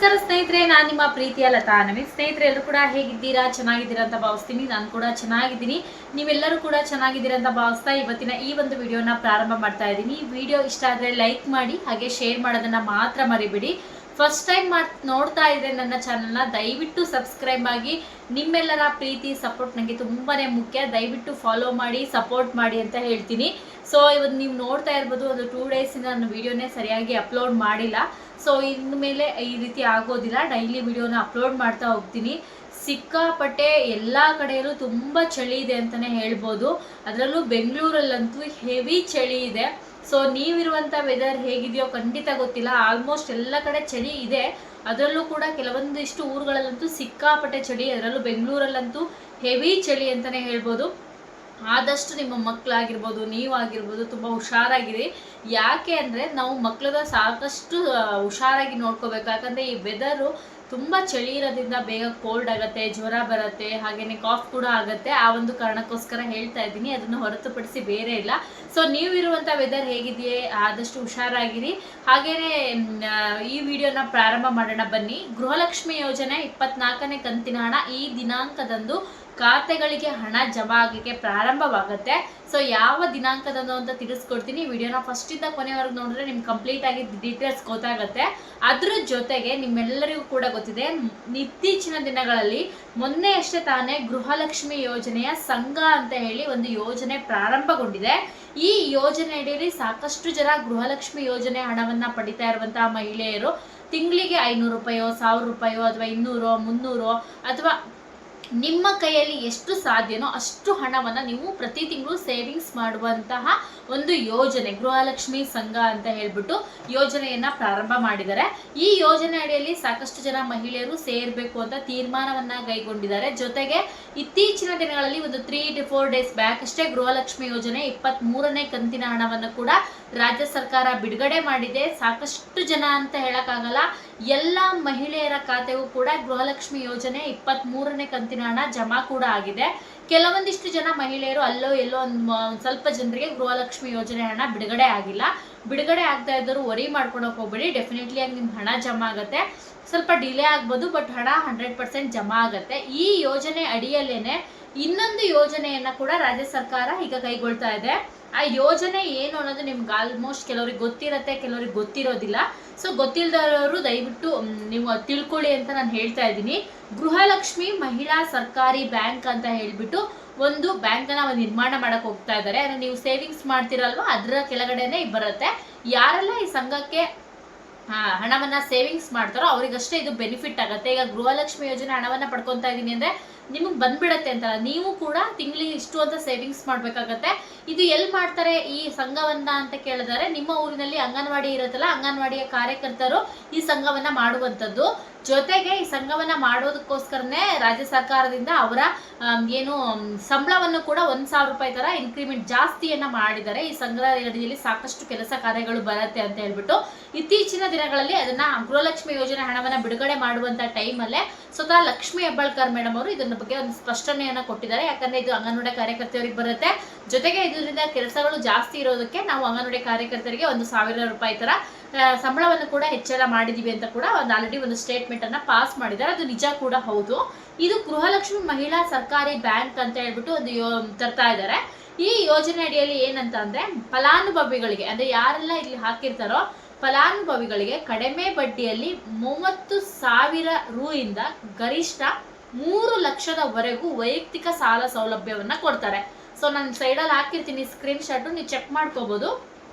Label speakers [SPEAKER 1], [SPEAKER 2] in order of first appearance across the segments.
[SPEAKER 1] ನಮಸ್ಕಾರ ಸ್ನೇಹಿತರೆ, ನಾನು ನಿಮ್ಮ ಪ್ರೀತಿಯ ಲತಾ ನವೀನ್. ಸ್ನೇಹಿತರೆ, ಎಲ್ಲರೂ ಕೂಡ ಹೇಗಿದ್ದೀರಾ? ಚೆನ್ನಾಗಿದ್ದೀರಾ ಅಂತ ಭಾವಿಸ್ತೀನಿ. ನಾನು ಕೂಡ ಚೆನ್ನಾಗಿದ್ದೀನಿ. ನೀವೆಲ್ಲರೂ ಕೂಡ ಚೆನ್ನಾಗಿದ್ದೀರಾ ಅಂತ ಭಾವಿಸ್ತಾ ಇವತ್ತಿನ ಈ ಒಂದು ವಿಡಿಯೋನ ಪ್ರಾರಂಭ ಮಾಡ್ತಾ ಇದ್ದೀನಿ. ವಿಡಿಯೋ ಇಷ್ಟ ಆದರೆ ಲೈಕ್ ಮಾಡಿ, ಹಾಗೆ ಶೇರ್ ಮಾಡೋದನ್ನ ಮಾತ್ರ ಮರಿಬೇಡಿ. ಫಸ್ಟ್ ಟೈಮ್ ನೋಡ್ತಾ ಇದ್ರೆ ನನ್ನ ಚಾನಲ್ನ ದಯವಿಟ್ಟು ಸಬ್ಸ್ಕ್ರೈಬ್ ಆಗಿ. ನಿಮ್ಮೆಲ್ಲರ ಪ್ರೀತಿ ಸಪೋರ್ಟ್ ನನಗೆ ತುಂಬಾನೇ ಮುಖ್ಯ. ದಯವಿಟ್ಟು ಫಾಲೋ ಮಾಡಿ, ಸಪೋರ್ಟ್ ಮಾಡಿ ಅಂತ ಹೇಳ್ತೀನಿ. ಸೊ ಇವತ್ತು ನೀವು ನೋಡ್ತಾ ಇರ್ಬೋದು, ಒಂದು 2 ಡೇಸಿಂದ ನಾನು ವಿಡಿಯೋನೇ ಸರಿಯಾಗಿ ಅಪ್ಲೋಡ್ ಮಾಡಿಲ್ಲ. ಸೊ ಇನ್ಮೇಲೆ ಈ ರೀತಿ ಆಗೋದಿಲ್ಲ. ಡೈಲಿ ವಿಡಿಯೋನ ಅಪ್ಲೋಡ್ ಮಾಡ್ತಾ ಹೋಗ್ತೀನಿ. ಸಿಕ್ಕಾಪಟ್ಟೆ ಎಲ್ಲ ಕಡೆಯಲ್ಲೂ ತುಂಬ ಚಳಿ ಇದೆ ಅಂತಲೇ ಹೇಳ್ಬೋದು. ಅದರಲ್ಲೂ ಬೆಂಗಳೂರಲ್ಲಂತೂ ಹೆವಿ ಚಳಿ ಇದೆ. ಸೊ ನೀವಿರುವಂಥ ವೆದರ್ ಹೇಗಿದೆಯೋ ಖಂಡಿತ ಗೊತ್ತಿಲ್ಲ. ಆಲ್ಮೋಸ್ಟ್ ಎಲ್ಲ ಕಡೆ ಚಳಿ ಇದೆ. ಅದರಲ್ಲೂ ಕೂಡ ಕೆಲವೊಂದಿಷ್ಟು ಊರುಗಳಲ್ಲಂತೂ ಸಿಕ್ಕಾಪಟ್ಟೆ ಚಳಿ, ಅದರಲ್ಲೂ ಬೆಂಗಳೂರಲ್ಲಂತೂ ಹೆವಿ ಚಳಿ ಅಂತಲೇ ಹೇಳ್ಬೋದು. ಆದಷ್ಟು ನಿಮ್ಮ ಮಕ್ಕಳಾಗಿರ್ಬೋದು, ನೀವಾಗಿರ್ಬೋದು ತುಂಬ ಹುಷಾರಾಗಿರಿ. ಯಾಕೆ ಅಂದರೆ ನಾವು ಮಕ್ಕಳನ್ನ ಸಾಕಷ್ಟು ಹುಷಾರಾಗಿ ನೋಡ್ಕೋಬೇಕು. ಯಾಕಂದರೆ ಈ ವೆದರು ತುಂಬ ಚಳಿ ಇರೋದ್ರಿಂದ ಬೇಗ ಕೋಲ್ಡ್ ಆಗುತ್ತೆ, ಜ್ವರ ಬರುತ್ತೆ, ಹಾಗೆಯೇ ಕಾಫ್ ಕೂಡ ಆಗುತ್ತೆ. ಆ ಒಂದು ಕಾರಣಕ್ಕೋಸ್ಕರ ಹೇಳ್ತಾ ಇದ್ದೀನಿ, ಅದನ್ನು ಹೊರತುಪಡಿಸಿ ಬೇರೆ ಇಲ್ಲ. ಸೊ ನೀವಿರುವಂಥ ವೆದರ್ ಹೇಗಿದೆಯೇ ಆದಷ್ಟು ಹುಷಾರಾಗಿರಿ. ಹಾಗೆಯೇ ಈ ವಿಡಿಯೋನ ಪ್ರಾರಂಭ ಮಾಡೋಣ ಬನ್ನಿ. ಗೃಹಲಕ್ಷ್ಮಿ ಯೋಜನೆ 24ನೇ ಕಂತಿನ ಹಣ ಈ ದಿನಾಂಕದಂದು ಖಾತೆಗಳಿಗೆ ಹಣ ಜಮಾ ಆಗಲಿಕ್ಕೆ ಪ್ರಾರಂಭವಾಗುತ್ತೆ. ಸೊ ಯಾವ ದಿನಾಂಕದಂದು ಅಂತ ತಿಳಿಸ್ಕೊಡ್ತೀನಿ. ವಿಡಿಯೋನ ಫಸ್ಟಿಂದ ಕೊನೆವರೆಗೂ ನೋಡಿದ್ರೆ ನಿಮ್ಗೆ ಕಂಪ್ಲೀಟ್ ಆಗಿ ಡೀಟೇಲ್ಸ್ ಗೊತ್ತಾಗುತ್ತೆ. ಅದ್ರ ಜೊತೆಗೆ ನಿಮ್ಮೆಲ್ಲರಿಗೂ ಕೂಡ ಗೊತ್ತಿದೆ, ಇತ್ತೀಚಿನ ದಿನಗಳಲ್ಲಿ ಮೊನ್ನೆ ಅಷ್ಟೇ ತಾನೇ ಗೃಹಲಕ್ಷ್ಮಿ ಯೋಜನೆಯ ಸಂಘ ಅಂತ ಹೇಳಿ ಒಂದು ಯೋಜನೆ ಪ್ರಾರಂಭಗೊಂಡಿದೆ. ಈ ಯೋಜನೆ ಅಡಿಯಲ್ಲಿ ಸಾಕಷ್ಟು ಜನ ಗೃಹಲಕ್ಷ್ಮಿ ಯೋಜನೆ ಹಣವನ್ನ ಪಡಿತಾ ಇರುವಂತಹ ಮಹಿಳೆಯರು ತಿಂಗಳಿಗೆ 500 ರೂಪಾಯೋ, 1000 ರೂಪಾಯೋ, ಅಥವಾ 200, 300 ಅಥವಾ ನಿಮ್ಮ ಕೈಯಲ್ಲಿ ಎಷ್ಟು ಸಾಧ್ಯನೋ ಅಷ್ಟು ಹಣವನ್ನು ನೀವು ಪ್ರತಿ ತಿಂಗಳು ಸೇವಿಂಗ್ಸ್ ಮಾಡುವಂತಹ ಒಂದು ಯೋಜನೆ ಗೃಹಲಕ್ಷ್ಮಿ ಸಂಘ ಅಂತ ಹೇಳ್ಬಿಟ್ಟು ಯೋಜನೆಯನ್ನ ಪ್ರಾರಂಭ ಮಾಡಿದ್ದಾರೆ. ಈ ಯೋಜನೆ ಅಡಿಯಲ್ಲಿ ಸಾಕಷ್ಟು ಜನ ಮಹಿಳೆಯರು ಸೇರ್ಬೇಕು ಅಂತ ತೀರ್ಮಾನವನ್ನ ಕೈಗೊಂಡಿದ್ದಾರೆ. ಜೊತೆಗೆ ಇತ್ತೀಚಿನ ದಿನಗಳಲ್ಲಿ ಒಂದು 3 to 4 ಡೇಸ್ ಬ್ಯಾಕ್ ಅಷ್ಟೇ ಗೃಹಲಕ್ಷ್ಮಿ ಯೋಜನೆ 23ನೇ ಕಂತಿನ ಹಣವನ್ನು ಕೂಡ ರಾಜ್ಯ ಸರ್ಕಾರ ಬಿಡುಗಡೆ ಮಾಡಿದೆ. ಸಾಕಷ್ಟು ಜನ ಅಂತ ಹೇಳಕ್ಕಾಗಲ್ಲ, ಎಲ್ಲ ಮಹಿಳೆಯರ ಖಾತೆಗೂ ಕೂಡ ಗೃಹಲಕ್ಷ್ಮಿ ಯೋಜನೆ 23ನೇ ಕಂತಿನ ಹಣ ಜಮಾ ಕೂಡ ಆಗಿದೆ. ಕೆಲವೊಂದಿಷ್ಟು ಜನ ಮಹಿಳೆಯರು ಅಲ್ಲೋ ಎಲ್ಲೋ ಒಂದು ಸ್ವಲ್ಪ ಜನರಿಗೆ ಗೃಹಲಕ್ಷ್ಮಿ ಯೋಜನೆ ಹಣ ಬಿಡುಗಡೆ ಆಗಿಲ್ಲ. ಬಿಡುಗಡೆ ಆಗ್ತಾ ಇದ್ದರೂ ವರಿ ಮಾಡ್ಕೊಳಕ್ ಹೋಗ್ಬೇಡಿ. ಡೆಫಿನೆಟ್ಲಿ ಆಗಿ ನಿಮ್ ಹಣ ಜಮಾ ಆಗುತ್ತೆ. ಸ್ವಲ್ಪ ಡಿಲೇ ಆಗ್ಬೋದು, ಬಟ್ ಹಣ 100% ಜಮಾ ಆಗುತ್ತೆ. ಈ ಯೋಜನೆ ಅಡಿಯಲ್ಲೇನೆ ಇನ್ನೊಂದು ಯೋಜನೆಯನ್ನ ಕೂಡ ರಾಜ್ಯ ಸರ್ಕಾರ ಈಗ ಕೈಗೊಳ್ತಾ ಇದೆ. ಆ ಯೋಜನೆ ಏನು ಅನ್ನೋದು ನಿಮ್ಗೆ ಆಲ್ಮೋಸ್ಟ್ ಕೆಲವ್ರಿಗೆ ಗೊತ್ತಿರತ್ತೆ, ಕೆಲವ್ರಿಗೆ ಗೊತ್ತಿರೋದಿಲ್ಲ. ಸೊ ಗೊತ್ತಿಲ್ಲದವರು ದಯವಿಟ್ಟು ನೀವು ತಿಳ್ಕೊಳ್ಳಿ ಅಂತ ನಾನು ಹೇಳ್ತಾ ಇದ್ದೀನಿ. ಗೃಹಲಕ್ಷ್ಮಿ ಮಹಿಳಾ ಸರ್ಕಾರಿ ಬ್ಯಾಂಕ್ ಅಂತ ಹೇಳ್ಬಿಟ್ಟು ಒಂದು ಬ್ಯಾಂಕನ್ನ ನಿರ್ಮಾಣ ಮಾಡಕ್ ಹೋಗ್ತಾ ಇದ್ದಾರೆ. ಅಂದ್ರೆ ನೀವು ಸೇವಿಂಗ್ಸ್ ಮಾಡ್ತಿರಲ್ವಾ, ಅದರ ಕೆಳಗಡೆನೆ ಬರುತ್ತೆ. ಯಾರೆಲ್ಲ ಈ ಸಂಘಕ್ಕೆ ಹಣವನ್ನ ಸೇವಿಂಗ್ಸ್ ಮಾಡ್ತಾರೋ ಅವರಿಗಷ್ಟೇ ಇದು ಬೆನಿಫಿಟ್ ಆಗುತ್ತೆ. ಈಗ ಗೃಹಲಕ್ಷ್ಮಿ ಯೋಜನೆ ಹಣವನ್ನ ಪಡ್ಕೊತಾ ಇದೀನಿ ಅಂದ್ರೆ ನಿಮಗೆ ಬಂದ್ಬಿಡತ್ತೆ ಅಂತಲ್ಲ, ನೀವು ಕೂಡ ತಿಂಗಳಿಗೆ ಇಷ್ಟು ಅಂತ ಸೇವಿಂಗ್ಸ್ ಮಾಡ್ಬೇಕಾಗತ್ತೆ. ಇದು ಎಲ್ಲಿ ಮಾಡ್ತಾರೆ ಈ ಸಂಘವನ್ನ ಅಂತ ಕೇಳಿದರೆ, ನಿಮ್ಮ ಊರಿನಲ್ಲಿ ಅಂಗನವಾಡಿ ಇರುತ್ತಲ್ಲ, ಅಂಗನವಾಡಿಯ ಕಾರ್ಯಕರ್ತರು ಈ ಸಂಘವನ್ನ ಮಾಡುವಂಥದ್ದು. ಜೊತೆಗೆ ಈ ಸಂಘವನ್ನ ಮಾಡೋದಕ್ಕೋಸ್ಕರನೇ ರಾಜ್ಯ ಸರ್ಕಾರದಿಂದ ಅವರ ಏನು ಸಂಬಳವನ್ನು ಕೂಡ 1000 ರೂಪಾಯಿ ತರ ಇನ್ಕ್ರಿಮೆಂಟ್ ಜಾಸ್ತಿಯನ್ನ ಮಾಡಿದ್ದಾರೆ. ಈ ಸಂಘದ ಅಡಿಯಲ್ಲಿ ಸಾಕಷ್ಟು ಕೆಲಸ ಕಾರ್ಯಗಳು ಬರುತ್ತೆ ಅಂತ ಹೇಳ್ಬಿಟ್ಟು ಇತ್ತೀಚಿನ ದಿನಗಳಲ್ಲಿ ಅದನ್ನ ಗೃಹಲಕ್ಷ್ಮಿ ಯೋಜನೆ ಹಣವನ್ನ ಬಿಡುಗಡೆ ಮಾಡುವಂತ ಟೈಮಲ್ಲೇ ಸ್ವತಃ ಲಕ್ಷ್ಮಿ ಹೆಬ್ಬಾಳ್ಕರ್ ಮೇಡಮ್ ಅವರು ಇದನ್ನ ಬಗ್ಗೆ ಒಂದು ಸ್ಪಷ್ಟನೆಯನ್ನ ಕೊಟ್ಟಿದ್ದಾರೆ. ಯಾಕಂದ್ರೆ ಇದು ಅಂಗನವಾಡಿ ಕಾರ್ಯಕರ್ತೆಯರಿಗೆ ಬರುತ್ತೆ. ಜೊತೆಗೆ ಇದರಿಂದ ಕೆಲಸಗಳು ಜಾಸ್ತಿ ಇರೋದಕ್ಕೆ ನಾವು ಅಂಗನವಾಡಿ ಕಾರ್ಯಕರ್ತರಿಗೆ 1000 ರೂಪಾಯಿ ತರ ಸಂಬಳವನ್ನು ಕೂಡ ಹೆಚ್ಚಳ ಮಾಡಿದೀವಿ ಅಂತ ಕೂಡ ಆಲ್ರೆಡಿ ಒಂದು ಸ್ಟೇಟ್ಮೆಂಟ್ ಅನ್ನ ಪಾಸ್ ಮಾಡಿದ್ದಾರೆ. ಅದು ನಿಜ ಕೂಡ ಹೌದು. ಇದು ಗೃಹಲಕ್ಷ್ಮಿ ಮಹಿಳಾ ಸರ್ಕಾರಿ ಬ್ಯಾಂಕ್ ಅಂತ ಹೇಳ್ಬಿಟ್ಟು ಒಂದು ತರ್ತಾ ಇದ್ದಾರೆ. ಈ ಯೋಜನೆ ಅಡಿಯಲ್ಲಿ ಏನಂತ ಅಂದ್ರೆ, ಫಲಾನುಭವಿಗಳಿಗೆ ಅಂದ್ರೆ ಯಾರೆಲ್ಲ ಇಲ್ಲಿ ಹಾಕಿರ್ತಾರೋ ಫಲಾನುಭವಿಗಳಿಗೆ ಕಡಿಮೆ ಬಡ್ಡಿಯಲ್ಲಿ 30,000 ರು ಇಂದ ಗರಿಷ್ಠ 3 ಲಕ್ಷದವರೆಗೂ ವೈಯಕ್ತಿಕ ಸಾಲ ಸೌಲಭ್ಯವನ್ನ ಕೊಡ್ತಾರೆ. ಸೊ ನಾನು ಸೈಡಲ್ಲಿ ಹಾಕಿರ್ತೀನಿ ಸ್ಕ್ರೀನ್ ಶಾಟ್, ನೀವು ಚೆಕ್ ಮಾಡ್ಕೋಬಹುದು.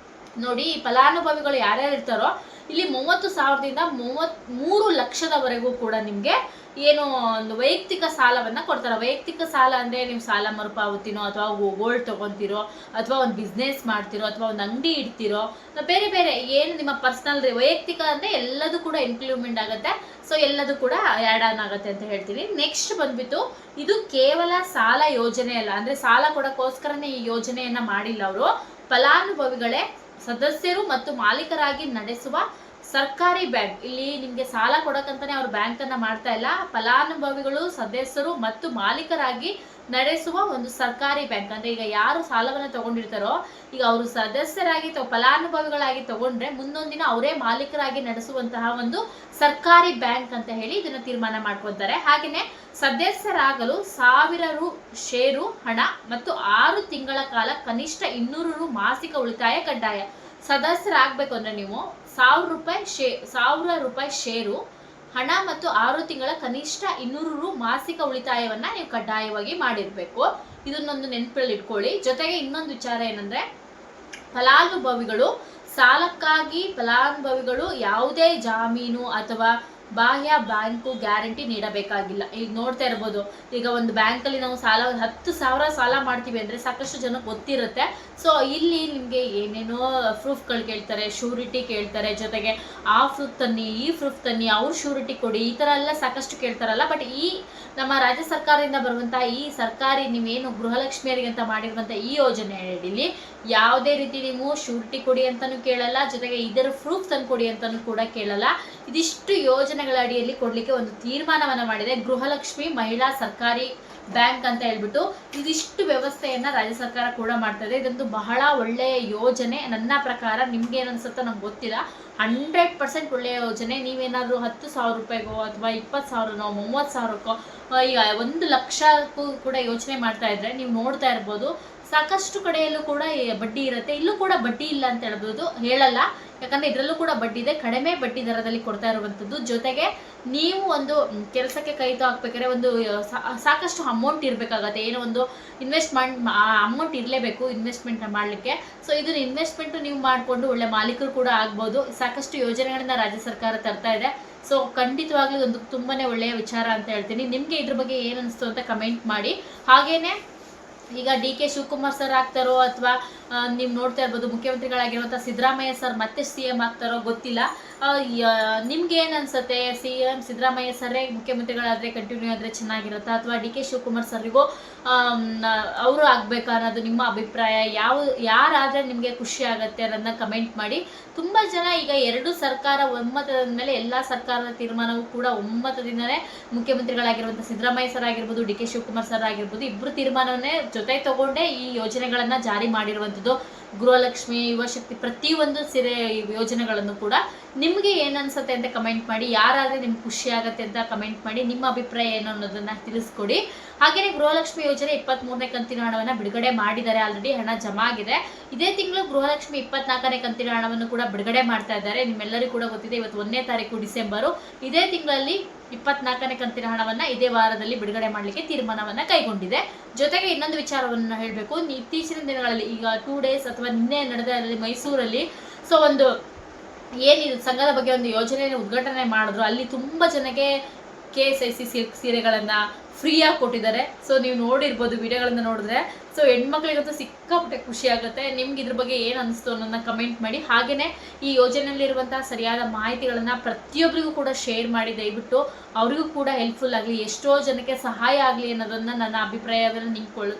[SPEAKER 1] ನೋಡಿ, ಈ ಫಲಾನುಭವಿಗಳು ಯಾರ್ಯಾರು ಇರ್ತಾರೋ ಇಲ್ಲಿ 30,000ದಿಂದ 3 ಲಕ್ಷದವರೆಗೂ ಕೂಡ ನಿಮ್ಗೆ ಏನು ಒಂದು ವೈಯಕ್ತಿಕ ಸಾಲವನ್ನ ಕೊಡ್ತಾರೆ. ವೈಯಕ್ತಿಕ ಸಾಲ ಅಂದ್ರೆ ನೀವು ಸಾಲ ಮರುಪಾವತಿನೋ, ಅಥವಾ ಗೋಲ್ಡ್ ತಗೊಂತಿರೋ, ಅಥವಾ ಒಂದು ಬಿಸ್ನೆಸ್ ಮಾಡ್ತಿರೋ, ಅಥವಾ ಒಂದು ಅಂಗಡಿ ಇಡ್ತಿರೋ, ಬೇರೆ ಬೇರೆ ಏನು ನಿಮ್ಮ ಪರ್ಸನಲ್ ವೈಯಕ್ತಿಕ ಅಂದ್ರೆ ಎಲ್ಲದೂ ಕೂಡ ಇನ್ಕ್ಲೂಡ್ಮೆಂಟ್ ಆಗುತ್ತೆ. ಸೊ ಎಲ್ಲದೂ ಕೂಡ ಆ್ಯಡ್ ಆನ್ ಆಗುತ್ತೆ ಅಂತ ಹೇಳ್ತೀನಿ. ನೆಕ್ಸ್ಟ್ ಬಂದ್ಬಿಟ್ಟು, ಇದು ಕೇವಲ ಸಾಲ ಯೋಜನೆ ಅಲ್ಲ, ಅಂದ್ರೆ ಸಾಲ ಕೊಡೋಕ್ಕೋಸ್ಕರನೇ ಈ ಯೋಜನೆಯನ್ನ ಮಾಡಿಲ್ಲ ಅವರು. ಫಲಾನುಭವಿಗಳೇ ಸದಸ್ಯರು ಮತ್ತು ಮಾಲೀಕರಾಗಿ ನಡೆಸುವ ಸರ್ಕಾರಿ ಬ್ಯಾಂಕ್, ಇಲ್ಲಿ ನಿಮ್ಗೆ ಸಾಲ ಕೊಡಕ್ಕಂತಾನೆ ಅವ್ರು ಬ್ಯಾಂಕ್ ಅನ್ನ ಮಾಡ್ತಾ ಇಲ್ಲ, ಫಲಾನುಭವಿಗಳು ಸದಸ್ಯರು ಮತ್ತು ಮಾಲೀಕರಾಗಿ ನಡೆಸುವ ಒಂದು ಸರ್ಕಾರಿ ಬ್ಯಾಂಕ್. ಅಂದ್ರೆ ಈಗ ಯಾರು ಸಾಲವನ್ನ ತಗೊಂಡಿರ್ತಾರೋ, ಈಗ ಅವರು ಸದಸ್ಯರಾಗಿ ಫಲಾನುಭವಿಗಳಾಗಿ ತಗೊಂಡ್ರೆ ಮುಂದೊಂದು ದಿನ ಅವರೇ ಮಾಲೀಕರಾಗಿ ನಡೆಸುವಂತಹ ಒಂದು ಸರ್ಕಾರಿ ಬ್ಯಾಂಕ್ ಅಂತ ಹೇಳಿ ಇದನ್ನ ತೀರ್ಮಾನ ಮಾಡ್ಕೊತಾರೆ. ಹಾಗೇನೆ ಸದಸ್ಯರಾಗಲು 1000 ರು ಷೇರು ಹಣ ಮತ್ತು 6 ತಿಂಗಳ ಕಾಲ ಕನಿಷ್ಠ 200 ರು ಮಾಸಿಕ ಉಳಿತಾಯ ಕಡ್ಡಾಯ. ಸದಸ್ಯರಾಗಬೇಕು ಅಂದ್ರೆ ನೀವು 1000 ರೂಪಾಯಿ ಷೇರು ಹಣ ಮತ್ತು 6 ತಿಂಗಳ ಕನಿಷ್ಠ 200 ರು ಮಾಸಿಕ ಉಳಿತಾಯವನ್ನ ನೀವು ಕಡ್ಡಾಯವಾಗಿ ಮಾಡಿರ್ಬೇಕು. ಇದನ್ನೊಂದು ನೆನಪಲ್ಲಿ ಇಟ್ಕೊಳ್ಳಿ. ಜೊತೆಗೆ ಇನ್ನೊಂದು ವಿಚಾರ ಏನಂದ್ರೆ, ಫಲಾನುಭವಿಗಳು ಯಾವುದೇ ಜಾಮೀನು ಅಥವಾ ಬಾಹ್ಯ ಬ್ಯಾಂಕು ಗ್ಯಾರಂಟಿ ನೀಡಬೇಕಾಗಿಲ್ಲ. ಈಗ ನೋಡ್ತಾ ಇರ್ಬೋದು, ಈಗ ಒಂದು ಬ್ಯಾಂಕ್ ಅಲ್ಲಿ ನಾವು 10,000 ಸಾಲ ಮಾಡ್ತೀವಿ ಅಂದ್ರೆ ಸಾಕಷ್ಟು ಜನಕ್ಕೆ ಗೊತ್ತಿರುತ್ತೆ. ಸೊ ಇಲ್ಲಿ ನಿಮ್ಗೆ ಏನೇನೋ ಪ್ರೂಫ್ಗಳು ಕೇಳ್ತಾರೆ, ಶ್ಯೂರಿಟಿ ಕೇಳ್ತಾರೆ, ಜೊತೆಗೆ ಆ ಪ್ರೂಫ್ ತನ್ನಿ, ಈ ಪ್ರೂಫ್ ತನ್ನಿ, ಅವ್ರ ಶ್ಯೂರಿಟಿ ಕೊಡಿ, ಈ ತರ ಎಲ್ಲ ಸಾಕಷ್ಟು ಕೇಳ್ತಾರಲ್ಲ. ಬಟ್ ಈ ನಮ್ಮ ರಾಜ್ಯ ಸರ್ಕಾರದಿಂದ ಬರುವಂತಹ ಈ ಸರ್ಕಾರಿ ನೀವೇನು ಗೃಹಲಕ್ಷ್ಮಿಯರಿಗೆ ಅಂತ ಮಾಡಿರುವಂತ ಈ ಯೋಜನೆ ಅಡಿಯಲ್ಲಿ ಯಾವುದೇ ರೀತಿ ನೀವು ಶ್ಯೂರಿಟಿ ಕೊಡಿ ಅಂತಾನು ಕೇಳಲ್ಲ, ಜೊತೆಗೆ ಇದರ ಪ್ರೂಫ್ ತಂದು ಕೊಡಿ ಅಂತಾನು ಕೂಡ ಕೇಳಲ್ಲ. ಇದಿಷ್ಟು ಯೋಜನೆಗಳ ಅಡಿಯಲ್ಲಿ ಕೊಡ್ಲಿಕ್ಕೆ ಒಂದು ತೀರ್ಮಾನವನ್ನ ಮಾಡಿದೆ ಗೃಹಲಕ್ಷ್ಮಿ ಮಹಿಳಾ ಸರ್ಕಾರಿ ಬ್ಯಾಂಕ್ ಅಂತ ಹೇಳ್ಬಿಟ್ಟು. ಇದಿಷ್ಟು ವ್ಯವಸ್ಥೆಯನ್ನ ರಾಜ್ಯ ಸರ್ಕಾರ ಕೂಡ ಮಾಡ್ತಾ ಇದೆ. ಇದೊಂದು ಬಹಳ ಒಳ್ಳೆಯ ಯೋಜನೆ. ನನ್ನ ಪ್ರಕಾರ ನಿಮ್ಗೆ ಏನ್ ಅನ್ಸುತ್ತೋ ನಂಗೆ ಗೊತ್ತಿಲ್ಲ, 100% ಒಳ್ಳೆಯ ಯೋಜನೆ. ನೀವೇನಾದ್ರೂ 10,000 ರೂಪಾಯಿಗೋ ಅಥವಾ 20,000ನೋ 30,000ಕ್ಕೋ ಈಗ 1 ಲಕ್ಷಕ್ಕೂ ಕೂಡ ಯೋಚನೆ ಮಾಡ್ತಾ ಇದ್ರೆ ನೀವು ನೋಡ್ತಾ ಇರ್ಬೋದು, ಸಾಕಷ್ಟು ಕಡೆಯಲ್ಲೂ ಕೂಡ ಬಡ್ಡಿ ಇರುತ್ತೆ. ಇಲ್ಲೂ ಕೂಡ ಬಡ್ಡಿ ಇಲ್ಲ ಅಂತ ಹೇಳಲ್ಲ, ಯಾಕಂದ್ರೆ ಇದರಲ್ಲೂ ಕೂಡ ಬಡ್ಡಿ ಇದೆ. ಕಡಿಮೆ ಬಡ್ಡಿ ದರದಲ್ಲಿ ಕೊಡ್ತಾ ಇರುವಂತದ್ದು. ಜೊತೆಗೆ ನೀವು ಒಂದು ಕೆಲಸಕ್ಕೆ ಕೈ ಹಾಕ್ಬೇಕಾದ್ರೆ ಒಂದು ಸಾಕಷ್ಟು ಅಮೌಂಟ್ ಇರ್ಬೇಕಾಗತ್ತೆ, ಏನೋ ಒಂದು ಇನ್ವೆಸ್ಟ್ಮೆಂಟ್ ಅಮೌಂಟ್ ಇರಲೇಬೇಕು ಇನ್ವೆಸ್ಟ್ಮೆಂಟ್ ಮಾಡ್ಲಿಕ್ಕೆ. ಸೊ ಇದನ್ನ ಇನ್ವೆಸ್ಟ್ಮೆಂಟ್ ನೀವು ಮಾಡ್ಕೊಂಡು ಒಳ್ಳೆ ಮಾಲೀಕರು ಕೂಡ ಆಗ್ಬೋದು. ಸಾಕಷ್ಟು ಯೋಜನೆಗಳನ್ನ ರಾಜ್ಯ ಸರ್ಕಾರ ತರ್ತಾ ಇದೆ. ಸೊ ಖಂಡಿತವಾಗ್ಲೂ ಒಂದು ತುಂಬಾನೇ ಒಳ್ಳೆಯ ವಿಚಾರ ಅಂತ ಹೇಳ್ತೀನಿ. ನಿಮ್ಗೆ ಇದ್ರ ಬಗ್ಗೆ ಏನ್ ಅನಿಸ್ತು ಅಂತ ಕಮೆಂಟ್ ಮಾಡಿ. ಹಾಗೇನೆ ಈಗ DK ಶಿವಕುಮಾರ್ ಸರ್ ಆಗ್ತಾರೋ ಅಥವಾ ನೀವು ನೋಡ್ತಾ ಇರ್ಬೋದು ಮುಖ್ಯಮಂತ್ರಿಗಳಾಗಿರುವಂಥ ಸಿದ್ದರಾಮಯ್ಯ ಸರ್ ಮತ್ತೆ CM ಆಗ್ತಾರೋ ಗೊತ್ತಿಲ್ಲ. ನಿಮ್ಗೆ ಏನ್ ಅನ್ಸುತ್ತೆ, CM ಸಿದ್ದರಾಮಯ್ಯ ಸರ್ರೇ ಮುಖ್ಯಮಂತ್ರಿಗಳಾದ್ರೆ ಕಂಟಿನ್ಯೂ ಆದ್ರೆ ಚೆನ್ನಾಗಿರುತ್ತಾ ಅಥವಾ DK ಶಿವಕುಮಾರ್ ಸರ್ರಿಗೂ ಅವರು ಆಗ್ಬೇಕಾ ಅನ್ನೋದು ನಿಮ್ಮ ಅಭಿಪ್ರಾಯ? ಯಾರಾದ್ರೆ ನಿಮ್ಗೆ ಖುಷಿ ಆಗತ್ತೆ ಅನ್ನೋದನ್ನ ಕಮೆಂಟ್ ಮಾಡಿ. ತುಂಬಾ ಜನ ಈಗ 2 ಸರ್ಕಾರ ಒಮ್ಮತದ ಮೇಲೆ ಎಲ್ಲಾ ಸರ್ಕಾರದ ತೀರ್ಮಾನವೂ ಕೂಡ ಒಮ್ಮತದಿಂದನೇ ಮುಖ್ಯಮಂತ್ರಿಗಳಾಗಿರುವಂಥ ಸಿದ್ದರಾಮಯ್ಯ ಸರ್ ಆಗಿರ್ಬೋದು, DK ಶಿವಕುಮಾರ್ ಸರ್ ಆಗಿರ್ಬೋದು, ಇಬ್ರು ತೀರ್ಮಾನವನ್ನೇ ಜೊತೆ ತಗೊಂಡೇ ಈ ಯೋಜನೆಗಳನ್ನ ಜಾರಿ ಮಾಡಿರುವಂಥದ್ದು. ಗೃಹಲಕ್ಷ್ಮಿ, ಯುವಶಕ್ತಿ, ಪ್ರತಿಯೊಂದು ಯೋಜನೆಗಳನ್ನು ಕೂಡ ನಿಮ್ಗೆ ಏನ್ ಅನ್ಸುತ್ತೆ ಅಂತ ಕಮೆಂಟ್ ಮಾಡಿ. ಯಾರಾದ್ರೆ ನಿಮ್ಗೆ ಖುಷಿ ಆಗತ್ತೆ ಅಂತ ಕಮೆಂಟ್ ಮಾಡಿ. ನಿಮ್ಮ ಅಭಿಪ್ರಾಯ ಏನು ಅನ್ನೋದನ್ನ ತಿಳಿಸ್ಕೊಡಿ. ಹಾಗೇನೆ ಗೃಹಲಕ್ಷ್ಮಿ ಯೋಜನೆ 23ನೇ ಕಂತಿನ ಹಣವನ್ನ ಬಿಡುಗಡೆ ಮಾಡಿದ್ದಾರೆ. ಆಲ್ರೆಡಿ ಹಣ ಜಮಾ ಆಗಿದೆ. ಇದೇ ತಿಂಗಳು ಗೃಹಲಕ್ಷ್ಮಿ 24ನೇ ಕಂತಿನ ಹಣವನ್ನು ಕೂಡ ಬಿಡುಗಡೆ ಮಾಡ್ತಾ ಇದ್ದಾರೆ. ನಿಮ್ಮೆಲ್ಲರಿಗೂ ಕೂಡ ಗೊತ್ತಿದೆ, ಇವತ್ತು 1ನೇ ತಾರೀಕು ಡಿಸೆಂಬರ್. ಇದೇ ತಿಂಗಳಲ್ಲಿ 24ನೇ ಕಂತಿನ ಹಣವನ್ನ ಇದೇ ವಾರದಲ್ಲಿ ಬಿಡುಗಡೆ ಮಾಡಲಿಕ್ಕೆ ತೀರ್ಮಾನವನ್ನ ಕೈಗೊಂಡಿದೆ. ಜೊತೆಗೆ ಇನ್ನೊಂದು ವಿಚಾರವನ್ನ ಹೇಳಬೇಕು, ಇತ್ತೀಚಿನ ದಿನಗಳಲ್ಲಿ ಈಗ 2 ಡೇಸ್ ಅಥವಾ ನಿನ್ನೆ ನಡೆದ ಮೈಸೂರಲ್ಲಿ ಸೊ ಒಂದು ಏನಿದು ಸಂಘದ ಬಗ್ಗೆ ಒಂದು ಯೋಜನೆಯನ್ನು ಉದ್ಘಾಟನೆ ಮಾಡಿದ್ರು. ಅಲ್ಲಿ ತುಂಬಾ ಜನಕ್ಕೆ KSIC ಸೀರೆಗಳನ್ನ ಫ್ರೀಯಾಗಿ ಕೊಟ್ಟಿದ್ದಾರೆ. ಸೊ ನೀವು ನೋಡಿರ್ಬೋದು ವಿಡಿಯೋಗಳನ್ನ ನೋಡಿದ್ರೆ. ಸೊ ಹೆಣ್ಮಕ್ಳಿಗಂತೂ ಸಿಕ್ಕಾಪಟ್ಟೆ ಖುಷಿ ಆಗುತ್ತೆ. ನಿಮ್ಗೆ ಇದ್ರ ಬಗ್ಗೆ ಏನು ಅನಿಸ್ತು ಅನ್ನೋದನ್ನ ಕಮೆಂಟ್ ಮಾಡಿ. ಹಾಗೇನೆ ಈ ಯೋಜನೆಯಲ್ಲಿರುವಂತಹ ಸರಿಯಾದ ಮಾಹಿತಿಗಳನ್ನ ಪ್ರತಿಯೊಬ್ಬರಿಗೂ ಕೂಡ ಶೇರ್ ಮಾಡಿ. ದಯವಿಟ್ಟು ಅವರಿಗೂ ಕೂಡ ಹೆಲ್ಪ್ಫುಲ್ ಆಗಲಿ, ಎಷ್ಟೋ ಜನಕ್ಕೆ ಸಹಾಯ ಆಗಲಿ ಅನ್ನೋದನ್ನ ನನ್ನ ಅಭಿಪ್ರಾಯವನ್ನು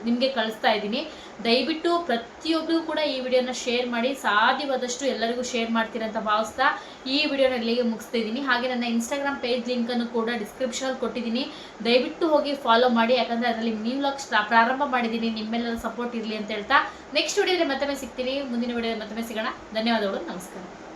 [SPEAKER 1] ನಿಮಗೆ ಕಳಿಸ್ತಾ ಇದ್ದೀನಿ. ದಯವಿಟ್ಟು ಪ್ರತಿಯೊಬ್ಬರಿಗೂ ಕೂಡ ಈ ವಿಡಿಯೋನ ಶೇರ್ ಮಾಡಿ. ಸಾಧ್ಯವಾದಷ್ಟು ಎಲ್ಲರಿಗೂ ಶೇರ್ ಮಾಡ್ತೀರಂತ ಭಾವಿಸ್ತಾ ಈ ವಿಡಿಯೋನ ಇಲ್ಲಿಗೆ ಮುಗಿಸ್ತಾ ಇದ್ದೀನಿ. ಹಾಗೆ ನನ್ನ ಇನ್ಸ್ಟಾಗ್ರಾಮ್ ಪೇಜ್ ಲಿಂಕನ್ನು ಕೂಡ ಡಿಸ್ಕ್ರಿಪ್ಷನ್ ಕೊಟ್ಟಿದ್ದೀನಿ, ದಯವಿಟ್ಟು ಹೋಗಿ ಫಾಲೋ ಮಾಡಿ. ಯಾಕಂದ್ರೆ ಅದರಲ್ಲಿ ನ್ಯೂ ವ್ಲಾಗ್ಸ್ ಪ್ರಾರಂಭ ಮಾಡಿದ್ದೀನಿ. ನಿಮ್ಮೆಲ್ಲರ ಸಪೋರ್ಟ್ ಇರಲಿ ಅಂತ ಹೇಳ್ತಾ ನೆಕ್ಸ್ಟ್ ವಿಡಿಯೋದಲ್ಲಿ ಮತ್ತೊಮ್ಮೆ ಸಿಗ್ತೀನಿ. ಮುಂದಿನ ವಿಡಿಯೋದಲ್ಲಿ ಮತ್ತೊಮ್ಮೆ ಸಿಗೋಣ. ಧನ್ಯವಾದಗಳು, ನಮಸ್ಕಾರ.